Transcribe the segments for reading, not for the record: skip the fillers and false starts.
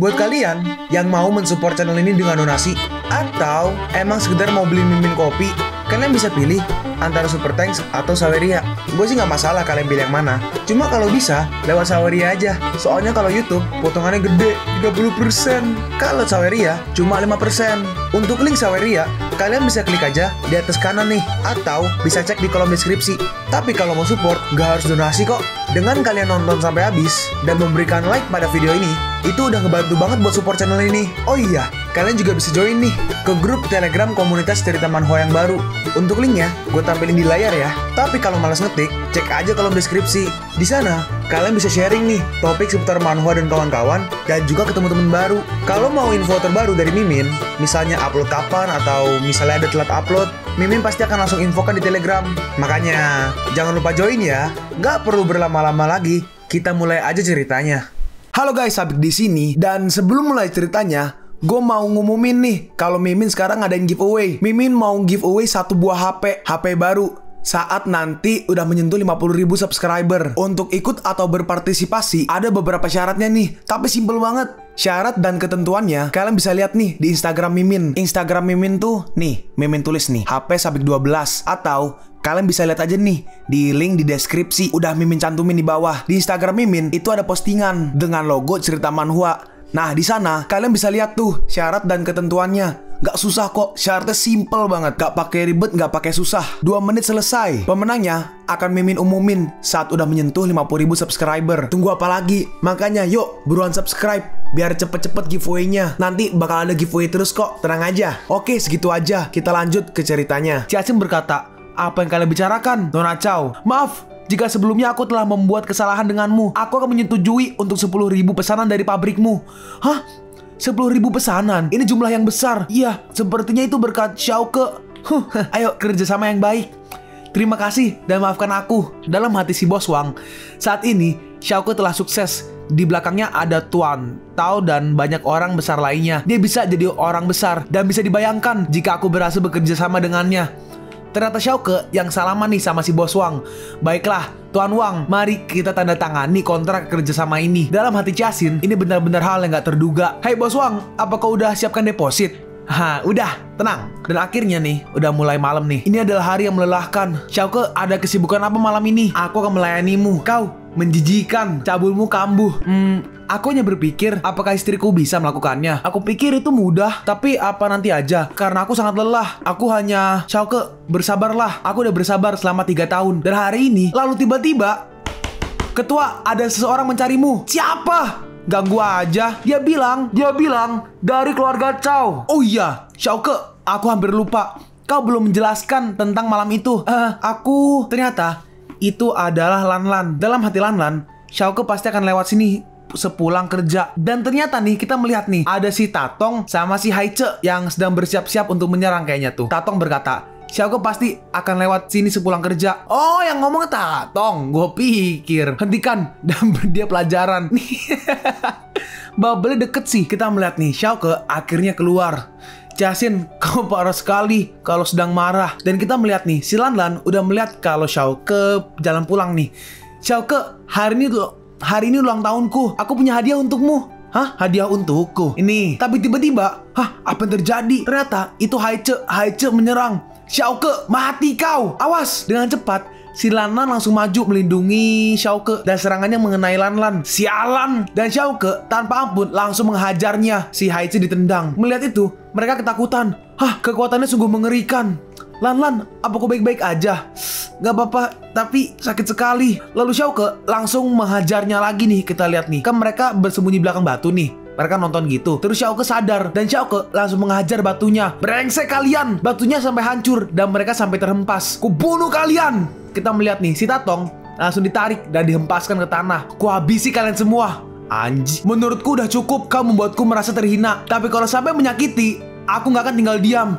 Buat kalian yang mau mensupport channel ini dengan donasi, atau emang sekedar mau beli mimin kopi, kalian bisa pilih antara Super Thanks atau Saweria. Gue sih nggak masalah kalian pilih yang mana. Cuma kalau bisa, lewat Saweria aja. Soalnya kalau YouTube, potongannya gede, 30%. Kalau Saweria, cuma 5%. Untuk link Saweria, kalian bisa klik aja di atas kanan nih. Atau bisa cek di kolom deskripsi. Tapi kalau mau support, nggak harus donasi kok. Dengan kalian nonton sampai habis, dan memberikan like pada video ini, itu udah ngebantu banget buat support channel ini. Oh iya, kalian juga bisa join nih ke grup Telegram komunitas cerita manhwa yang baru. Untuk linknya, gue tampilin di layar ya. Tapi kalau malas ngetik, cek aja kolom deskripsi. Di sana, kalian bisa sharing nih topik seputar manhwa dan kawan-kawan, dan juga ketemu teman baru. Kalau mau info terbaru dari Mimin, misalnya upload kapan atau misalnya ada telat upload, Mimin pasti akan langsung infokan di Telegram. Makanya, jangan lupa join ya. Nggak perlu berlama-lama lagi, kita mulai aja ceritanya. Halo guys, Sabik di sini, dan sebelum mulai ceritanya, gue mau ngumumin nih kalau Mimin sekarang ngadain giveaway. Mimin mau giveaway satu buah HP baru saat nanti udah menyentuh 50.000 subscriber. Untuk ikut atau berpartisipasi ada beberapa syaratnya nih, tapi simple banget. Syarat dan ketentuannya kalian bisa lihat nih di Instagram Mimin. Instagram Mimin tuh nih, Mimin tulis nih HP Sabik 12, atau kalian bisa lihat aja nih di link di deskripsi, udah Mimin cantumin di bawah. Di Instagram Mimin itu ada postingan dengan logo cerita manhwa. Nah, di sana kalian bisa lihat tuh syarat dan ketentuannya. Gak susah kok, syaratnya simple banget. Gak pakai ribet, gak pakai susah. 2 menit selesai. Pemenangnya akan Mimin umumin saat udah menyentuh 50.000 subscriber. Tunggu apa lagi? Makanya yuk, buruan subscribe biar cepet-cepet giveaway-nya. Nanti bakal ada giveaway terus kok, tenang aja. Oke, segitu aja. Kita lanjut ke ceritanya. Ciacin berkata, "Apa yang kalian bicarakan, Nona Chow? Maaf, jika sebelumnya aku telah membuat kesalahan denganmu. Aku akan menyetujui untuk 10.000 pesanan dari pabrikmu." Hah? 10.000 pesanan? Ini jumlah yang besar. Iya, sepertinya itu berkat Xiaoke. Ayo kerjasama yang baik. Terima kasih dan maafkan aku. Dalam hati si bos Wang, saat ini Xiaoke telah sukses. Di belakangnya ada Tuan Tao dan banyak orang besar lainnya. Dia bisa jadi orang besar dan bisa dibayangkan jika aku berhasil bekerja sama dengannya. Ternyata Xiaoke yang salaman nih sama si bos Wang. Baiklah, Tuan Wang, mari kita tanda tangani kontrak kerjasama ini. Dalam hati Ciacin, ini benar-benar hal yang gak terduga. Hai bos Wang, apakah udah siapkan deposit? Udah, tenang. Dan akhirnya nih, udah mulai malam nih. Ini adalah hari yang melelahkan. Xiaoke, ada kesibukan apa malam ini? Aku akan melayanimu. Kau menjijikan, cabulmu kambuh. Aku hanya berpikir, apakah istriku bisa melakukannya? Aku pikir itu mudah, tapi apa nanti aja. Karena aku sangat lelah. Aku hanya, Xiaoke, bersabarlah. Aku udah bersabar selama 3 tahun. Dan hari ini, lalu tiba-tiba, Ketua, ada seseorang mencarimu. Siapa? Ganggu aja. Dia bilang dari keluarga Chow. Oh iya, Xiaoke, aku hampir lupa. Kau belum menjelaskan tentang malam itu. Aku ternyata itu adalah Lanlan. Dalam hati Lanlan, Xiaoke pasti akan lewat sini sepulang kerja. Dan ternyata nih kita melihat nih ada si Tatong sama si Haiche yang sedang bersiap-siap untuk menyerang kayaknya tuh. Tatong berkata, Xiaoke pasti akan lewat sini sepulang kerja. Oh, yang ngomong Tatong. Gue pikir hentikan dan beri dia pelajaran. Bubble deket sih. Kita melihat nih Xiaoke akhirnya keluar. Ciacin, kamu parah sekali kalau sedang marah. Dan kita melihat nih si Lanlan udah melihat kalau Xiaoke jalan pulang nih. Xiaoke, hari ini ulang tahunku. Aku punya hadiah untukmu. Hah? Hadiah untukku? Ini. Tapi tiba-tiba, apa yang terjadi? Ternyata itu Haiche menyerang. Xiaoke, mati kau! Awas! Dengan cepat, si Lanlan langsung maju melindungi Xiaoke dan serangannya mengenai Lanlan. Sialan! Dan Xiaoke tanpa ampun langsung menghajarnya. Si Haiche ditendang. Melihat itu, mereka ketakutan. Kekuatannya sungguh mengerikan. Lanlan, apa kau baik-baik aja? Gak apa-apa, tapi sakit sekali. Lalu Xiaoke langsung menghajarnya lagi nih. Kita lihat nih, kan mereka bersembunyi belakang batu nih. Mereka nonton gitu. Terus Xiaoke sadar dan Xiaoke langsung menghajar batunya. Brengsek kalian! Batunya sampai hancur dan mereka sampai terhempas. Kubunuh kalian! Kita melihat nih, si Tatong langsung ditarik dan dihempaskan ke tanah. Kuhabisi kalian semua. Anjir. Menurutku udah cukup. Kau membuatku merasa terhina. Tapi kalau sampai menyakiti, aku gak akan tinggal diam.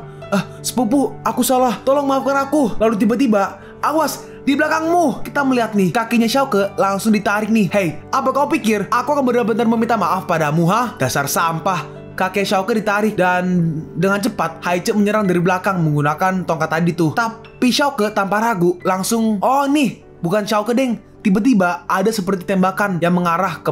Sepupu, aku salah. Tolong maafkan aku. Lalu tiba-tiba, awas! Di belakangmu, kita melihat nih, kakinya Xiaoke langsung ditarik nih. Hei, apa kau pikir aku akan benar-benar meminta maaf padamu, Dasar sampah. Kaki Xiaoke ditarik dan dengan cepat Haiche menyerang dari belakang menggunakan tongkat tadi tuh. Tapi Xiaoke tanpa ragu langsung, oh nih, bukan Xiaoke deng, tiba-tiba ada seperti tembakan yang mengarah ke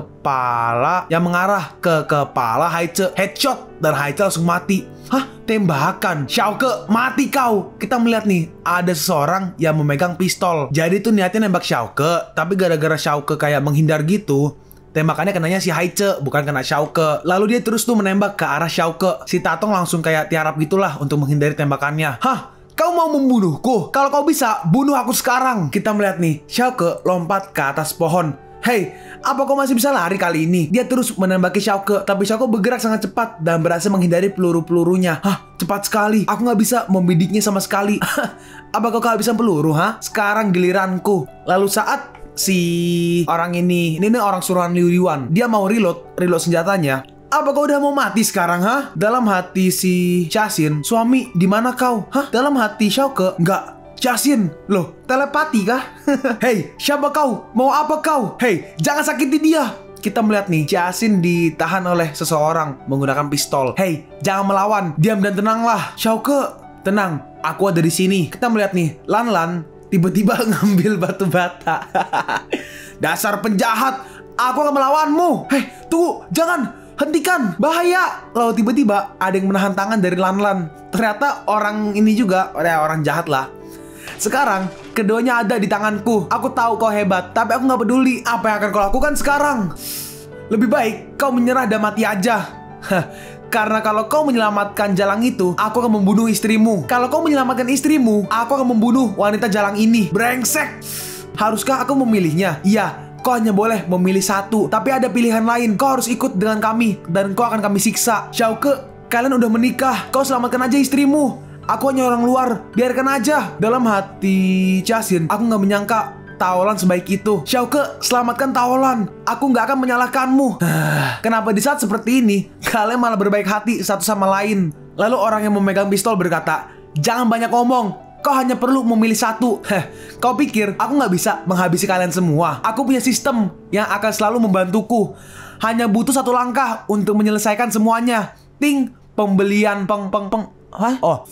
kepala Haiche. Headshot dan Haiche langsung mati. Hah? Tembakan? Xiaoke, mati kau! Kita melihat nih, ada seseorang yang memegang pistol. Jadi tuh niatnya nembak Xiaoke, tapi gara-gara Xiaoke kayak menghindar gitu, tembakannya kenanya si Haiche, bukan kena Xiaoke. Lalu dia terus tuh menembak ke arah Xiaoke. Si Tatong langsung kayak tiarap gitulah untuk menghindari tembakannya. Hah? Kau mau membunuhku? Kalau kau bisa, bunuh aku sekarang. Kita melihat nih, Xiaoke lompat ke atas pohon. Hei, apa kau masih bisa lari kali ini? Dia terus menembaki Xiaoke, tapi Xiaoke bergerak sangat cepat dan berhasil menghindari peluru-pelurunya. Hah, cepat sekali. Aku nggak bisa membidiknya sama sekali. Apa kau kehabisan peluru, ha? Sekarang giliranku. Lalu saat si orang ini orang suruhan Liu Yuan, dia mau reload senjatanya. Apa kau udah mau mati sekarang, ha? Dalam hati si Chasin, suami, di mana kau? Hah? Dalam hati Xiaoke, enggak. Chasin, loh, telepati kah? Hei, siapa kau? Mau apa kau? Hei, jangan sakiti dia. Kita melihat nih, Chasin ditahan oleh seseorang menggunakan pistol. Hei, jangan melawan, diam dan tenanglah. Xiaoke, tenang, aku ada di sini. Kita melihat nih, Lan tiba-tiba ngambil batu bata. Dasar penjahat, aku akan melawanmu. Hei, tunggu, jangan, hentikan, bahaya. Lalu tiba-tiba ada yang menahan tangan dari Lan. Ternyata orang ini juga, orang jahat lah. Sekarang, keduanya ada di tanganku. Aku tahu kau hebat, tapi aku nggak peduli apa yang akan kau lakukan sekarang. Lebih baik kau menyerah dan mati aja. Karena kalau kau menyelamatkan jalang itu, aku akan membunuh istrimu. Kalau kau menyelamatkan istrimu, aku akan membunuh wanita jalang ini. Brengsek. Haruskah aku memilihnya? Iya, kau hanya boleh memilih satu. Tapi ada pilihan lain. Kau harus ikut dengan kami, dan kau akan kami siksa. Xiaoke, kalian udah menikah. Kau selamatkan aja istrimu. Aku hanya orang luar, biarkan aja. Dalam hati Chasin, aku nggak menyangka Taolan sebaik itu. Xiaoke, selamatkan Taolan. Aku nggak akan menyalahkanmu. Kenapa di saat seperti ini, kalian malah berbaik hati satu sama lain? Lalu orang yang memegang pistol berkata, jangan banyak ngomong. Kau hanya perlu memilih satu. Kau pikir aku nggak bisa menghabisi kalian semua? Aku punya sistem yang akan selalu membantuku. Hanya butuh satu langkah untuk menyelesaikan semuanya. Ting, pembelian Hah? Oh,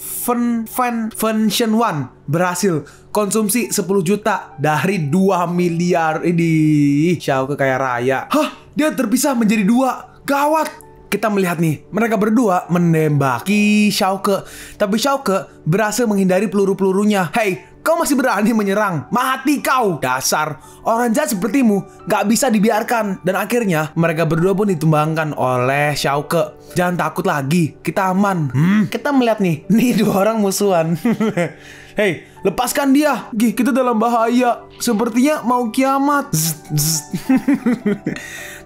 Function One berhasil konsumsi 10 juta dari 2 miliar ini. Xiaoke kaya raya. Hah? Dia terpisah menjadi 2. Gawat. Kita melihat nih, mereka berdua menembaki Xiaoke. Tapi Xiaoke berhasil menghindari peluru-pelurunya. Hei, kau masih berani menyerang? Mati kau! Dasar orang jahat sepertimu gak bisa dibiarkan. Dan akhirnya mereka berdua pun ditumbangkan oleh Xiaoke. Jangan takut lagi, kita aman. Kita melihat nih dua orang musuhan. Hei, lepaskan dia. Kita dalam bahaya. Sepertinya mau kiamat.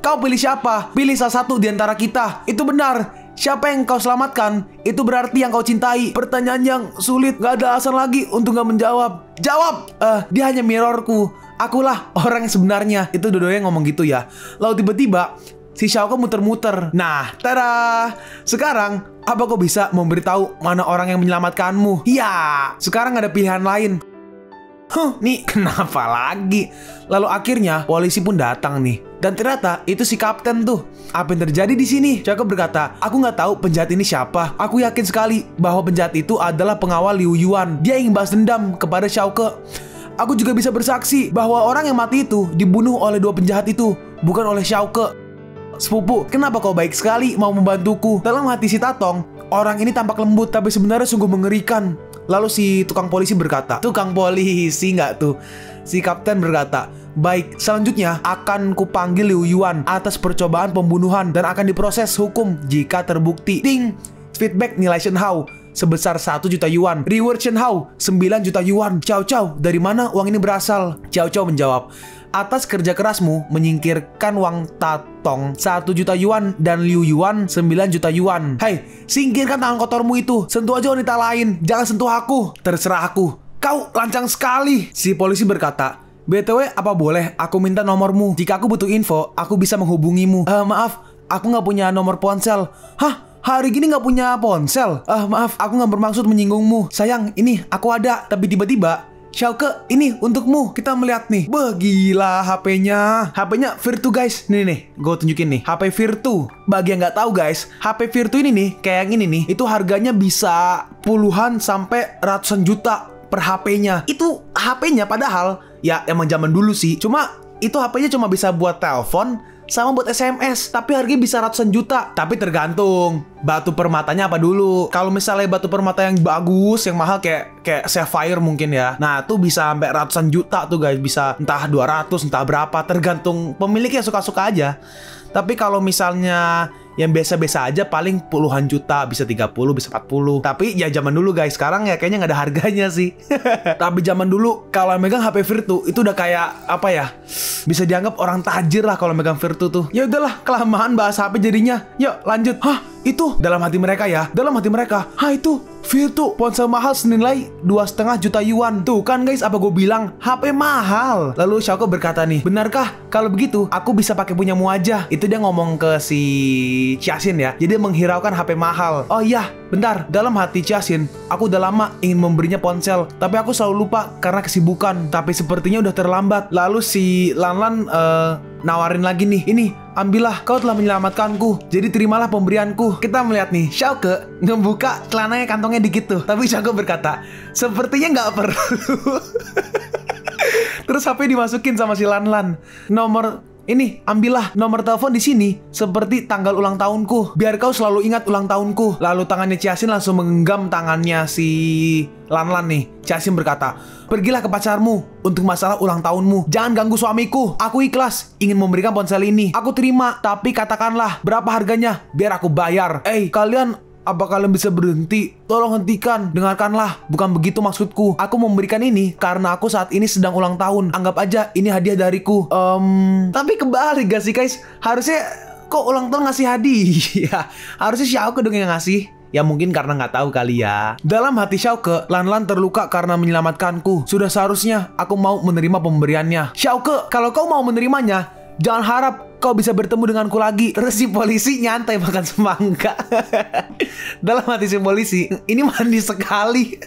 Kau pilih siapa? Pilih salah satu di antara kita. Itu benar. Siapa yang kau selamatkan, itu berarti yang kau cintai. Pertanyaan yang sulit, gak ada alasan lagi untuk gak menjawab. Jawab! Dia hanya mirrorku. Akulah orang yang sebenarnya. Itu dua-duanya ngomong gitu ya. Lalu tiba-tiba si Xiaoke muter-muter. Nah, tada! Sekarang, apa kau bisa memberitahu mana orang yang menyelamatkanmu? Ya, sekarang ada pilihan lain. Nih kenapa lagi? Lalu akhirnya polisi pun datang nih. Dan ternyata itu si kapten tuh. Apa yang terjadi di sini? Xiaoke berkata, aku nggak tahu penjahat ini siapa. Aku yakin sekali bahwa penjahat itu adalah pengawal Liu Yuan. Dia ingin balas dendam kepada Xiaoke. Aku juga bisa bersaksi bahwa orang yang mati itu dibunuh oleh 2 penjahat itu, bukan oleh Xiaoke. Sepupu, kenapa kau baik sekali mau membantuku? Dalam hati si Tatong, orang ini tampak lembut tapi sebenarnya sungguh mengerikan. Lalu si tukang polisi berkata, tukang polisi nggak tuh? Si kapten berkata, baik, selanjutnya akan kupanggil Liu Yuan atas percobaan pembunuhan dan akan diproses hukum jika terbukti. Ting, feedback nilai Shen Hao sebesar 1 juta yuan. Reward Shen Hao 9 juta yuan. Ciao Ciao, dari mana uang ini berasal? Ciao Ciao menjawab, atas kerja kerasmu menyingkirkan Wang Tatong 1 juta yuan dan Liu Yuan 9 juta yuan. Hai, singkirkan tangan kotormu itu. Sentuh aja wanita lain, jangan sentuh aku. Terserah aku. Kau lancang sekali. Si polisi berkata, BTW apa boleh aku minta nomormu? Jika aku butuh info, aku bisa menghubungimu. Maaf, aku nggak punya nomor ponsel. Hah? Hari gini nggak punya ponsel? Maaf, aku nggak bermaksud menyinggungmu. Sayang, ini aku ada. Tapi tiba-tiba Xiaoke, ini untukmu. Kita melihat nih. Gila HP-nya. HP-nya Virtu guys. Nih, gue tunjukin nih. HP Virtu. Bagi yang nggak tahu guys, HP Virtu ini nih, kayak yang ini nih, itu harganya bisa puluhan sampai ratusan juta per HP-nya. Itu HP-nya padahal ya emang zaman dulu sih. Cuma itu HP-nya cuma bisa buat telepon sama buat SMS, tapi harganya bisa ratusan juta. Tapi tergantung batu permatanya apa dulu. Kalau misalnya batu permata yang bagus, yang mahal kayak Sapphire mungkin ya. Nah, tuh bisa sampai ratusan juta tuh guys, bisa entah 200, entah berapa, tergantung pemiliknya suka-suka aja. Tapi kalau misalnya yang biasa-biasa aja paling puluhan juta, bisa 30, bisa 40. Tapi ya zaman dulu guys, sekarang ya kayaknya nggak ada harganya sih. Tapi zaman dulu kalau megang HP Virtu itu udah kayak apa ya? Bisa dianggap orang tajir lah kalau megang Virtu tuh. Ya udahlah, kelamaan bahas HP jadinya. Yuk lanjut. Hah, itu dalam hati mereka ya. Dalam hati mereka, hah itu Virtu, ponsel mahal senilai 2,5 juta yuan. Tuh kan guys, apa gue bilang HP mahal. Lalu Xiaoke berkata nih, benarkah kalau begitu aku bisa pakai punyamu aja? Itu dia ngomong ke si Qiaxin ya. Jadi menghiraukan HP mahal. Oh iya, bentar. Dalam hati Qiaxin, aku udah lama ingin memberinya ponsel, tapi aku selalu lupa karena kesibukan. Tapi sepertinya udah terlambat. Lalu si Lanlan nawarin lagi nih, ini ambillah, kau telah menyelamatkanku, jadi terimalah pemberianku. Kita melihat nih, Xiaoke ngebuka celananya, kantongnya dikit tuh. Tapi Xiaoke berkata, sepertinya nggak perlu. Terus HP dimasukin sama si Lanlan. Ini, ambillah nomor telepon di sini seperti tanggal ulang tahunku, biar kau selalu ingat ulang tahunku. Lalu tangannya Qiaxin langsung menggenggam tangannya si Lanlan nih. Qiaxin berkata, pergilah ke pacarmu untuk masalah ulang tahunmu. Jangan ganggu suamiku. Aku ikhlas ingin memberikan ponsel ini. Aku terima, tapi katakanlah berapa harganya biar aku bayar. Apa kalian bisa berhenti? Tolong hentikan, dengarkanlah. Bukan begitu maksudku. Aku memberikan ini karena aku saat ini sedang ulang tahun. Anggap aja ini hadiah dariku. Tapi kebalik gak sih guys? Harusnya kok ulang tahun ngasih hadiah? Harusnya Xiaoke dong yang ngasih. Ya mungkin karena nggak tahu kali ya. Dalam hati Xiaoke, Lanlan terluka karena menyelamatkanku. Sudah seharusnya aku mau menerima pemberiannya. Xiaoke, kalau kau mau menerimanya, jangan harap kau bisa bertemu denganku lagi. Terus si polisi nyantai makan semangka. Dalam hati si polisi, ini manis sekali.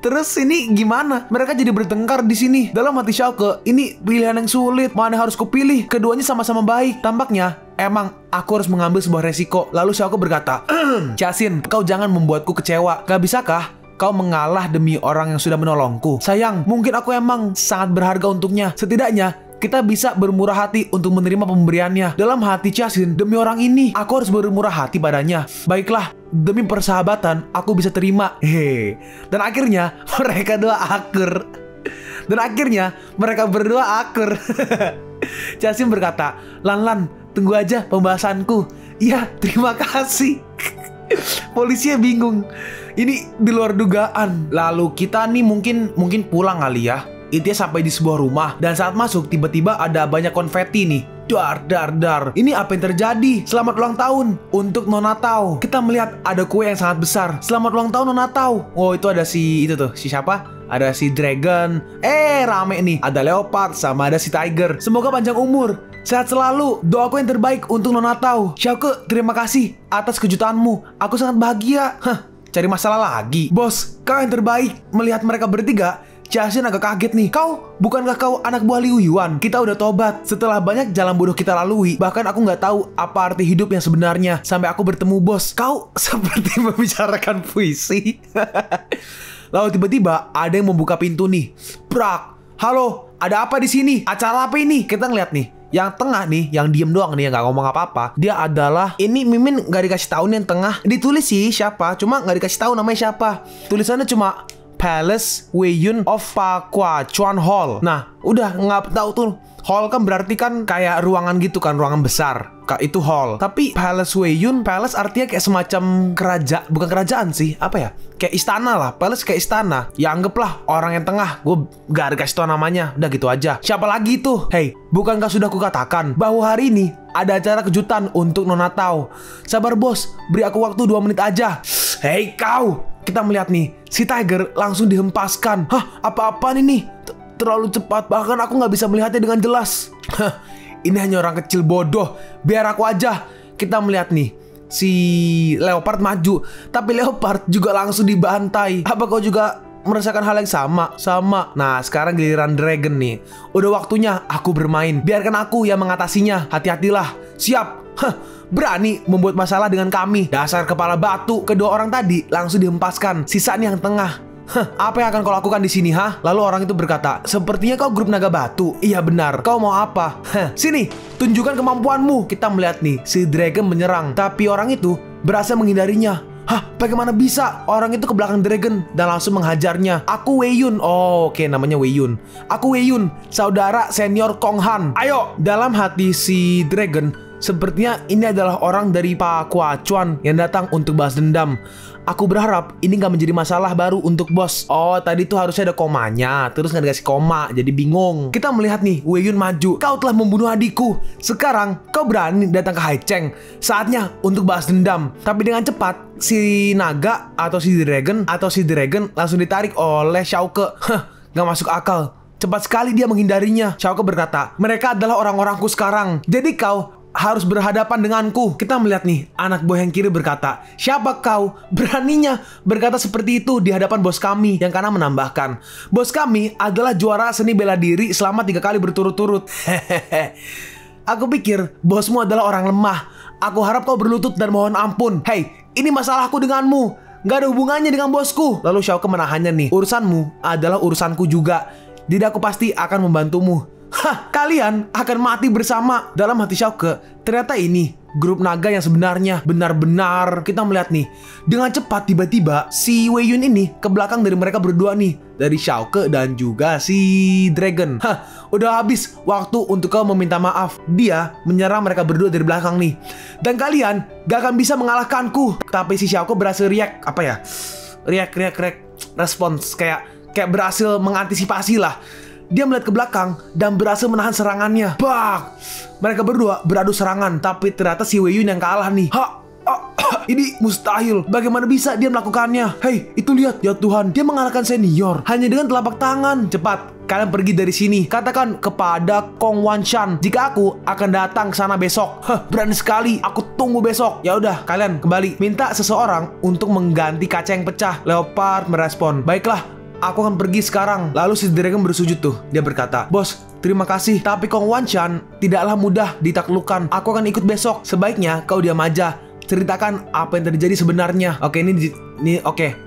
Terus ini gimana? Mereka jadi bertengkar di sini. Dalam hati Xiaoke, ini pilihan yang sulit. Mana yang harus kupilih? Keduanya sama-sama baik. Tampaknya emang aku harus mengambil sebuah resiko. Lalu Xiaoke berkata, Qiaxin, kau jangan membuatku kecewa. Gak bisakah kau mengalah demi orang yang sudah menolongku? Sayang, mungkin aku emang sangat berharga untuknya. Setidaknya kita bisa bermurah hati untuk menerima pemberiannya. Dalam hati Qiaxin, demi orang ini, aku harus bermurah hati padanya. Baiklah, demi persahabatan, aku bisa terima. Hehe. Dan akhirnya, mereka berdua akur. Qiaxin berkata, Lanlan, tunggu aja pembahasanku. Iya, terima kasih. Polisinya bingung. Ini di luar dugaan. Lalu kita nih mungkin pulang kali ya. Intinya sampai di sebuah rumah, dan saat masuk tiba-tiba ada banyak konfeti nih. Dar. Ini apa yang terjadi? Selamat ulang tahun untuk Nona Tao. Kita melihat ada kue yang sangat besar. Selamat ulang tahun Nona Tao. Oh, itu ada si siapa? Ada si Dragon. Rame nih. Ada Leopard sama ada si Tiger. Semoga panjang umur, sehat selalu. Doaku yang terbaik untuk Nona Tao. Xiaoke, terima kasih atas kejutanmu. Aku sangat bahagia. Cari masalah lagi. Bos, kau yang terbaik. Melihat mereka bertiga, Qiaxin agak kaget nih. Bukankah kau anak buah Liu Yuan? Kita udah tobat. Setelah banyak jalan bodoh kita lalui, bahkan aku nggak tahu apa arti hidup yang sebenarnya. Sampai aku bertemu bos. Kau seperti membicarakan puisi. Lalu tiba-tiba ada yang membuka pintu nih. Brak. Halo, ada apa di sini? Acara apa ini? Kita ngeliat nih. Yang tengah nih, yang diem doang nih, yang gak ngomong apa-apa. Dia adalah, ini Mimin gak dikasih tahu nih yang tengah. Ditulis sih siapa, cuma gak dikasih tahu namanya siapa. Tulisannya cuma Palace Weiyun of Pakuachuan Hall. Nah, udah nggak tahu tuh. Hall kan berarti kan kayak ruangan gitu kan, ruangan besar. Itu hall. Tapi Palace Weiyun, palace artinya kayak semacam bukan kerajaan sih, apa ya? Kayak istana lah, palace kayak istana. Ya anggaplah orang yang tengah, gue gak dikasih tau namanya, udah gitu aja. Siapa lagi tuh? Hey, bukankah sudah kukatakan bahwa hari ini ada acara kejutan untuk Nona Tao? Sabar bos, beri aku waktu 2 menit aja. Hey kau! Kita melihat nih, si Tiger langsung dihempaskan. Hah, apa-apaan ini? Terlalu cepat, bahkan aku nggak bisa melihatnya dengan jelas. Hah, ini hanya orang kecil bodoh. Biar aku aja. Kita melihat nih, si Leopard maju, tapi Leopard juga langsung dibantai. Apa kau juga merasakan hal yang sama? Sama. Nah, sekarang giliran Dragon nih. Udah waktunya aku bermain. Biarkan aku yang mengatasinya. Hati-hatilah. Siap. Hah, berani membuat masalah dengan kami. Dasar kepala batu. Kedua orang tadi langsung dihempaskan. Sisanya yang tengah. Apa yang akan kau lakukan di sini, ha? Lalu orang itu berkata, sepertinya kau grup naga batu. Iya benar, kau mau apa? Sini, tunjukkan kemampuanmu. Kita melihat nih, si Dragon menyerang, tapi orang itu berhasil menghindarinya. Bagaimana bisa? Orang itu ke belakang Dragon dan langsung menghajarnya. Aku Wei Yun. Oh, oke, namanya Wei Yun. Aku Wei Yun, saudara senior Kong Han. Ayo! Dalam hati si Dragon, sepertinya ini adalah orang dari Pak Kwa Chuan yang datang untuk balas dendam. Aku berharap ini gak menjadi masalah baru untuk bos. Oh, tadi tuh harusnya ada komanya, terus gak dikasih koma, jadi bingung. Kita melihat nih, Wei Yun maju. Kau telah membunuh adikku. Sekarang, kau berani datang ke Hai Cheng. Saatnya untuk balas dendam. Tapi dengan cepat, si naga atau si dragon langsung ditarik oleh Xiaoke. Gak masuk akal. Cepat sekali dia menghindarinya. Xiaoke berkata, mereka adalah orang-orangku sekarang. Jadi kau harus berhadapan denganku. Kita melihat nih, anak buah yang kiri berkata, siapa kau? Beraninya berkata seperti itu di hadapan bos kami. Yang kanan menambahkan, bos kami adalah juara seni bela diri selama 3 kali berturut-turut. Aku pikir bosmu adalah orang lemah. Aku harap kau berlutut dan mohon ampun. Hei, ini masalahku denganmu, gak ada hubungannya dengan bosku. Lalu Xiaoke menahannya nih, urusanmu adalah urusanku juga. Jadi aku pasti akan membantumu. Kalian akan mati bersama. Dalam hati Xiaoke, ternyata ini grup naga yang sebenarnya. Benar-benar kita melihat nih, dengan cepat tiba-tiba si Wei Yun ini ke belakang dari mereka berdua nih, dari Xiaoke dan juga si Dragon. Udah habis waktu untuk kau meminta maaf. Dia menyerang mereka berdua dari belakang nih, dan kalian gak akan bisa mengalahkanku. Tapi si Xiaoke berhasil react, apa ya, react respons, kayak berhasil mengantisipasi lah. Dia melihat ke belakang dan berhasil menahan serangannya. Bak! Mereka berdua beradu serangan, tapi ternyata si Wei Yun yang kalah nih. Ini mustahil. Bagaimana bisa dia melakukannya? Hei, itu lihat, ya Tuhan, dia mengalahkan senior hanya dengan telapak tangan. Cepat, kalian pergi dari sini. Katakan kepada Kong Wanshan jika aku akan datang ke sana besok. Berani sekali. Aku tunggu besok. Ya udah, kalian kembali. Minta seseorang untuk mengganti kaca yang pecah. Leopard merespon, baiklah, aku akan pergi sekarang. Lalu si Dragon bersujud tuh. Dia berkata, bos, terima kasih, tapi Kong Wanshan tidaklah mudah ditaklukkan. Aku akan ikut besok. Sebaiknya kau diam aja. Ceritakan apa yang terjadi sebenarnya. Oke,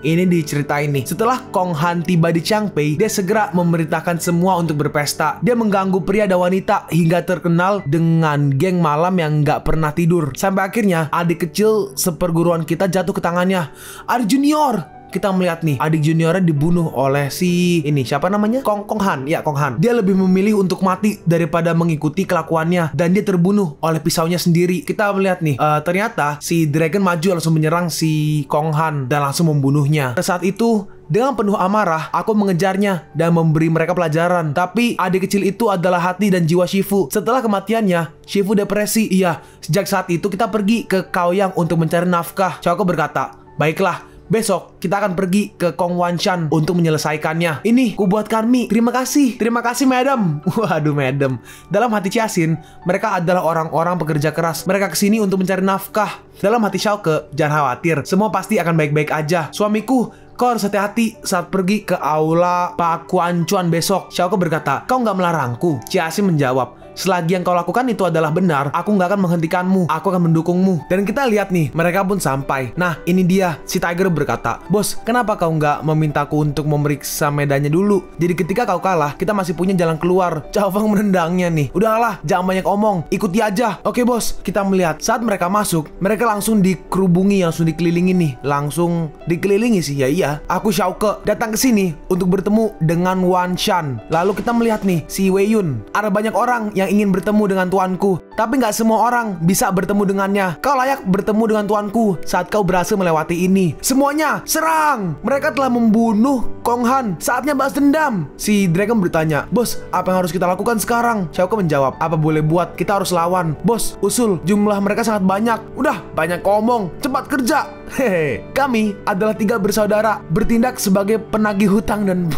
ini diceritain nih. Setelah Kong Han tiba di Changpei, dia segera memerintahkan semua untuk berpesta. Dia mengganggu pria dan wanita hingga terkenal dengan geng malam yang gak pernah tidur. Sampai akhirnya adik kecil seperguruan kita jatuh ke tangannya. Adik junior. Kita melihat nih, adik juniornya dibunuh oleh si ini, siapa namanya? Kong Han. Ya, Kong Han. Dia lebih memilih untuk mati daripada mengikuti kelakuannya, dan dia terbunuh oleh pisaunya sendiri. Kita melihat nih, ternyata si Dragon maju langsung menyerang si Kong Han dan langsung membunuhnya. Saat itu, dengan penuh amarah, aku mengejarnya dan memberi mereka pelajaran. Tapi adik kecil itu adalah hati dan jiwa Shifu. Setelah kematiannya, Shifu depresi. Iya, sejak saat itu kita pergi ke Kaoyang untuk mencari nafkah. Xiaoke berkata, baiklah, besok kita akan pergi ke Kong Wanshan untuk menyelesaikannya. Ini kubuatkan mie. Terima kasih madam. Waduh, madam. Dalam hati Chiasin, mereka adalah orang-orang pekerja keras. Mereka kesini untuk mencari nafkah. Dalam hati Xiaoke, jangan khawatir, semua pasti akan baik-baik aja. Suamiku, kau harus hati-hati saat pergi ke aula Pak Quan Chuan besok. Xiaoke berkata, kau nggak melarangku. Chiasin menjawab, selagi yang kau lakukan itu adalah benar, aku nggak akan menghentikanmu. Aku akan mendukungmu. Dan kita lihat nih, mereka pun sampai. Nah, ini dia. Si Tiger berkata, bos, kenapa kau nggak memintaku untuk memeriksa medannya dulu? Jadi ketika kau kalah, kita masih punya jalan keluar. Cao Fang menendangnya nih. Udahlah, jangan banyak omong. Ikuti aja. Oke, bos. Kita melihat saat mereka masuk, mereka langsung dikerubungi, langsung dikelilingi nih. Langsung dikelilingi sih, ya iya. Aku Xiaoke datang ke sini untuk bertemu dengan Wanshan. Lalu kita melihat nih, si Wei Yun. Ada banyak orang yang ingin bertemu dengan tuanku, tapi nggak semua orang bisa bertemu dengannya. Kau layak bertemu dengan tuanku saat kau berhasil melewati ini. Semuanya serang! Mereka telah membunuh Kong Han. Saatnya balas dendam. Si Dragon bertanya, bos, apa yang harus kita lakukan sekarang? Xiaoke menjawab, apa boleh buat, kita harus lawan. Bos, usul, jumlah mereka sangat banyak. Udah, banyak ngomong, cepat kerja. Hehe, kami adalah 3 bersaudara, bertindak sebagai penagih hutang dan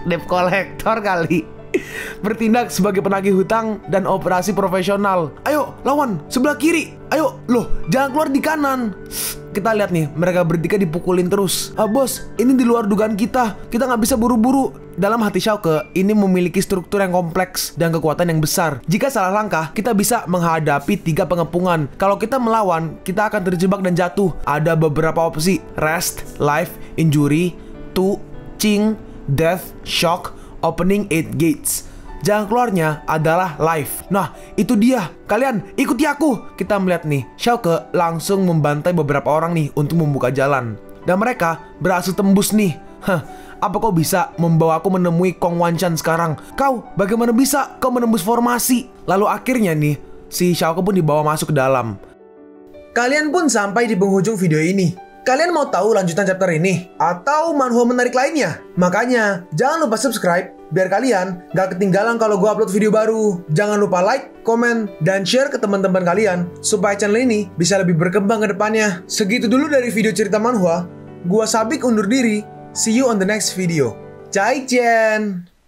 debt collector kali. Bertindak sebagai penagih hutang dan operasi profesional. Ayo, lawan, sebelah kiri. Ayo, loh, jangan keluar di kanan. Kita lihat nih, mereka bertiga dipukulin terus. Bos, ini di luar dugaan kita. Kita nggak bisa buru-buru. Dalam hati Xiaoke, ini memiliki struktur yang kompleks dan kekuatan yang besar. Jika salah langkah, kita bisa menghadapi 3 pengepungan. Kalau kita melawan, kita akan terjebak dan jatuh. Ada beberapa opsi: rest, life, injury, yaitu Qing Death Shock Opening 8 Gates. Jalan keluarnya adalah life. Nah, itu dia. Kalian ikuti aku. Kita melihat nih, Xiaoke langsung membantai beberapa orang nih untuk membuka jalan. Dan mereka berhasil tembus nih. Apa kau bisa membawa aku menemui Kong Wanchan sekarang? Kau, bagaimana bisa kau menembus formasi? Lalu akhirnya nih, si Xiaoke pun dibawa masuk ke dalam. Kalian pun sampai di penghujung video ini. Kalian mau tahu lanjutan chapter ini? Atau manhwa menarik lainnya? Makanya, jangan lupa subscribe biar kalian gak ketinggalan kalau gue upload video baru. Jangan lupa like, komen, dan share ke teman-teman kalian supaya channel ini bisa lebih berkembang ke depannya. Segitu dulu dari video cerita manhwa. Gua Sabik undur diri. See you on the next video. Zaijian!